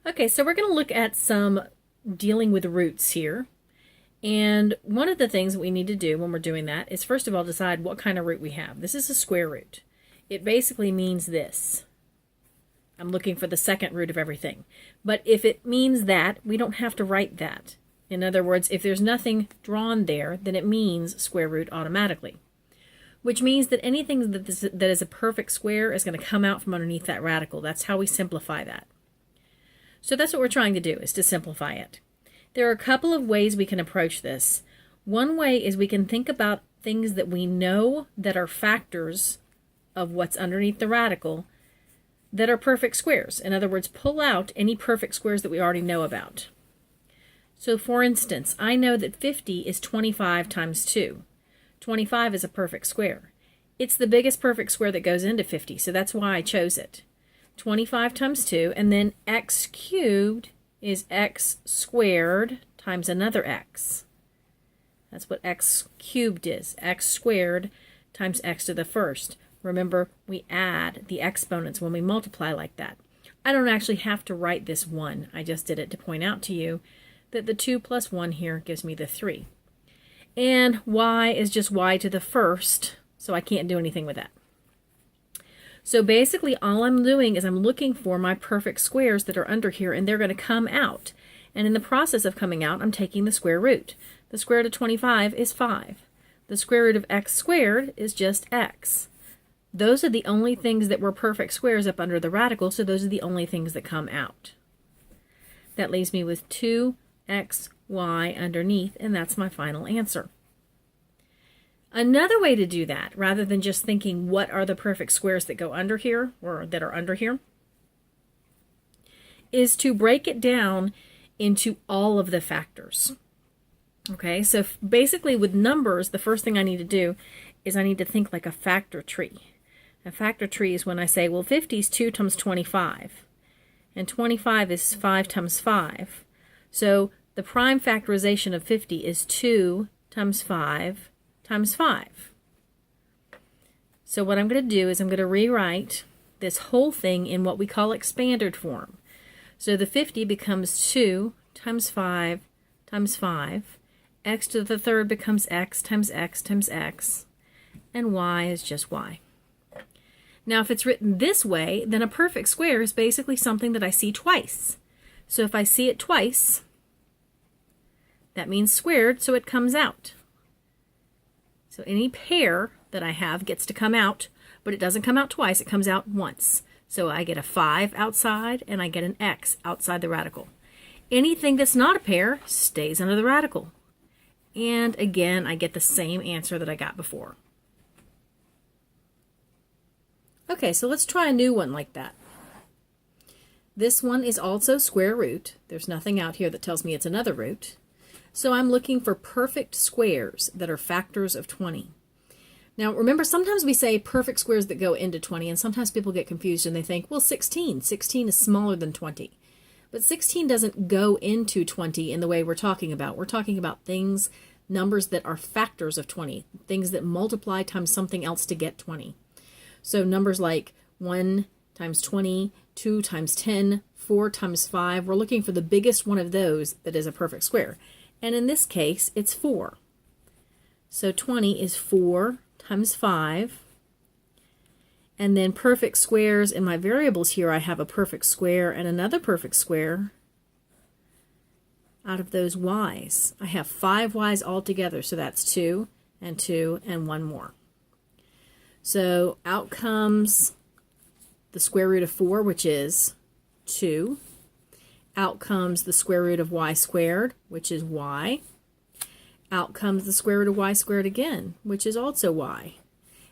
Okay, so we're going to look at some dealing with roots here. And one of the things that we need to do when we're doing that is first of all decide what kind of root we have. This is a square root. It basically means this. I'm looking for the second root of everything. But if it means that, we don't have to write that. In other words, if there's nothing drawn there, then it means square root automatically. Which means that anything that is a perfect square is going to come out from underneath that radical. That's how we simplify that. So that's what we're trying to do, is to simplify it. There are a couple of ways we can approach this. One way is we can think about things that we know that are factors of what's underneath the radical that are perfect squares. In other words, pull out any perfect squares that we already know about. So for instance, I know that 50 is 25 times 2. 25 is a perfect square. It's the biggest perfect square that goes into 50, so that's why I chose it. 25 times 2, and then x cubed is x squared times another x. That's what x cubed is, x squared times x to the first. Remember, we add the exponents when we multiply like that. I don't actually have to write this 1. I just did it to point out to you that the 2 plus 1 here gives me the 3. And y is just y to the first, so I can't do anything with that. So basically all I'm doing is I'm looking for my perfect squares that are under here, and they're going to come out. And in the process of coming out, I'm taking the square root. The square root of 25 is 5. The square root of x squared is just x. Those are the only things that were perfect squares up under the radical, so those are the only things that come out. That leaves me with 2xy underneath, and that's my final answer. Another way to do that, rather than just thinking what are the perfect squares that go under here, or that are under here, is to break it down into all of the factors. Okay, so basically with numbers, the first thing I need to do is I need to think like a factor tree. A factor tree is when I say, well, 50 is 2 times 25, and 25 is 5 times 5. So the prime factorization of 50 is 2 times 5 times 5. So what I'm going to do is I'm going to rewrite this whole thing in what we call expanded form. So the 50 becomes 2 times 5 times 5. X to the third becomes x times x times x. And y is just y. Now if it's written this way, then a perfect square is basically something that I see twice. So if I see it twice, that means squared, so it comes out. So any pair that I have gets to come out, but it doesn't come out twice, it comes out once. So I get a 5 outside, and I get an x outside the radical. Anything that's not a pair stays under the radical. And again, I get the same answer that I got before. Okay, so let's try a new one like that. This one is also square root. There's nothing out here that tells me it's another root. So I'm looking for perfect squares that are factors of 20. Now remember, sometimes we say perfect squares that go into 20, and sometimes people get confused and they think, well, 16. 16 is smaller than 20. But 16 doesn't go into 20 in the way we're talking about. We're talking about things, numbers that are factors of 20, things that multiply times something else to get 20. So numbers like 1 times 20, 2 times 10, 4 times 5, we're looking for the biggest one of those that is a perfect square. And in this case, it's 4. So 20 is 4 times 5. And then perfect squares, in my variables here, I have a perfect square and another perfect square out of those y's. I have 5 y's altogether, so that's 2 and 2 and 1 more. So out comes the square root of 4, which is 2. Out comes the square root of y squared, which is y. Out comes the square root of y squared again, which is also y.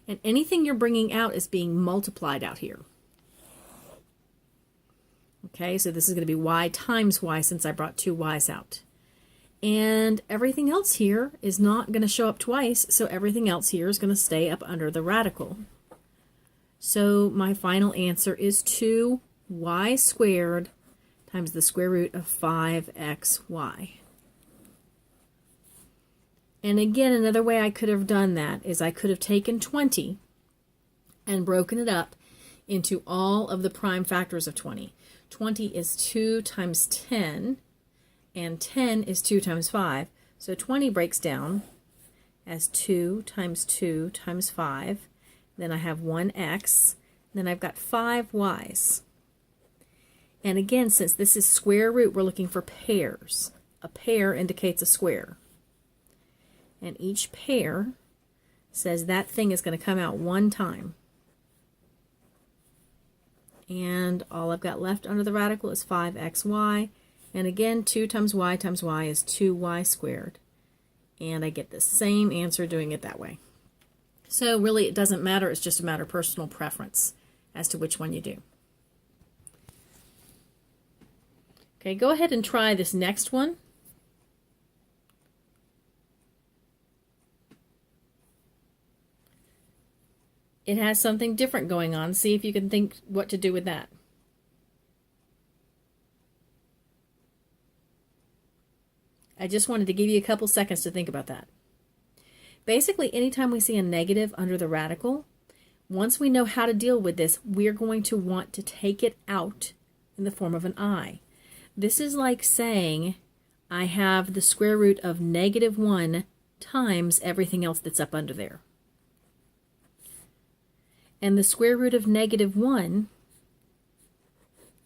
And anything you're bringing out is being multiplied out here. Okay, so this is going to be y times y since I brought 2 y's out. And everything else here is not going to show up twice, so everything else here is going to stay up under the radical. So my final answer is 2y squared times the square root of 5xy. And again, another way I could have done that is I could have taken 20 and broken it up into all of the prime factors of 20. 20 is 2 times 10, and 10 is 2 times 5. So 20 breaks down as 2 times 2 times 5. Then I have 1x. Then I've got 5 y's. And again, since this is square root, we're looking for pairs. A pair indicates a square. And each pair says that thing is going to come out one time. And all I've got left under the radical is 5xy. And again, 2 times y is 2y squared. And I get the same answer doing it that way. So really it doesn't matter, it's just a matter of personal preference as to which one you do. Okay, go ahead and try this next one. It has something different going on. See if you can think what to do with that. I just wanted to give you a couple seconds to think about that. Basically, anytime we see a negative under the radical, once we know how to deal with this, we're going to want to take it out in the form of an I. This is like saying I have the square root of -1 times everything else that's up under there. And the square root of -1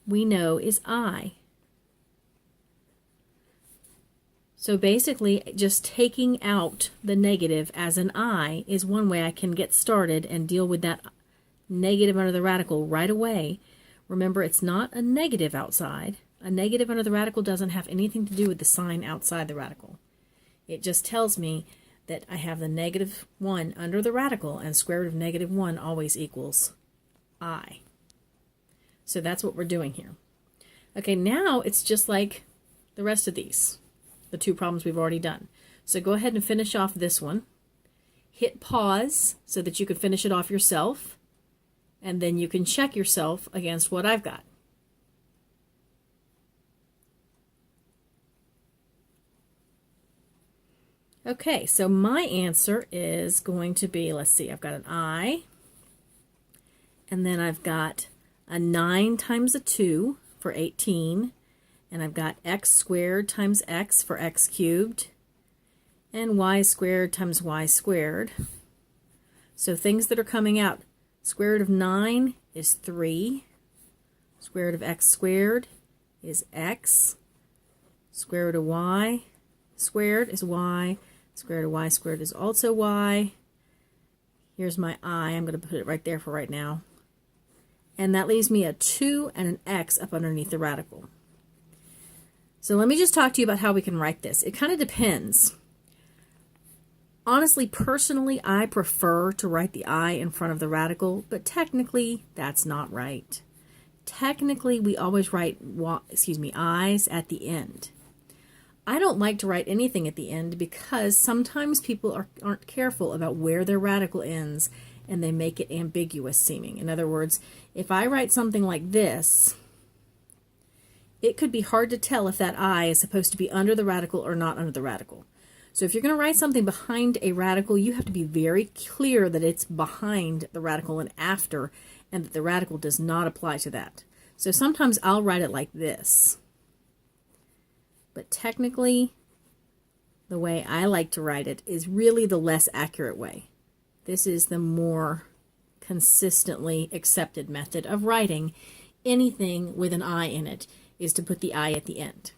we know is I. So basically, just taking out the negative as an I is one way I can get started and deal with that negative under the radical right away. Remember, it's not a negative outside. A negative under the radical doesn't have anything to do with the sign outside the radical. It just tells me that I have the -1 under the radical, and square root of -1 always equals I. So that's what we're doing here. Okay, now it's just like the rest of these, the two problems we've already done. So go ahead and finish off this one. Hit pause so that you can finish it off yourself, and then you can check yourself against what I've got. Okay, so my answer is going to be, let's see, I've got an I, and then I've got a 9 times a 2 for 18, and I've got x squared times x for x cubed, and y squared times y squared. So things that are coming out, square root of 9 is 3, square root of x squared is x, square root of y squared is y, square root of y squared is also y. Here's my I. I'm going to put it right there for right now. And that leaves me a 2 and an x up underneath the radical. So let me just talk to you about how we can write this. It kind of depends. Honestly, personally, I prefer to write the I in front of the radical, but technically, that's not right. Technically, we always write i's at the end. I don't like to write anything at the end because sometimes people aren't careful about where their radical ends and they make it ambiguous seeming. In other words, if I write something like this, it could be hard to tell if that I is supposed to be under the radical or not under the radical. So if you're going to write something behind a radical, you have to be very clear that it's behind the radical and after, and that the radical does not apply to that. So sometimes I'll write it like this. But technically, the way I like to write it is really the less accurate way. This is the more consistently accepted method of writing anything with an I in it, is to put the I at the end.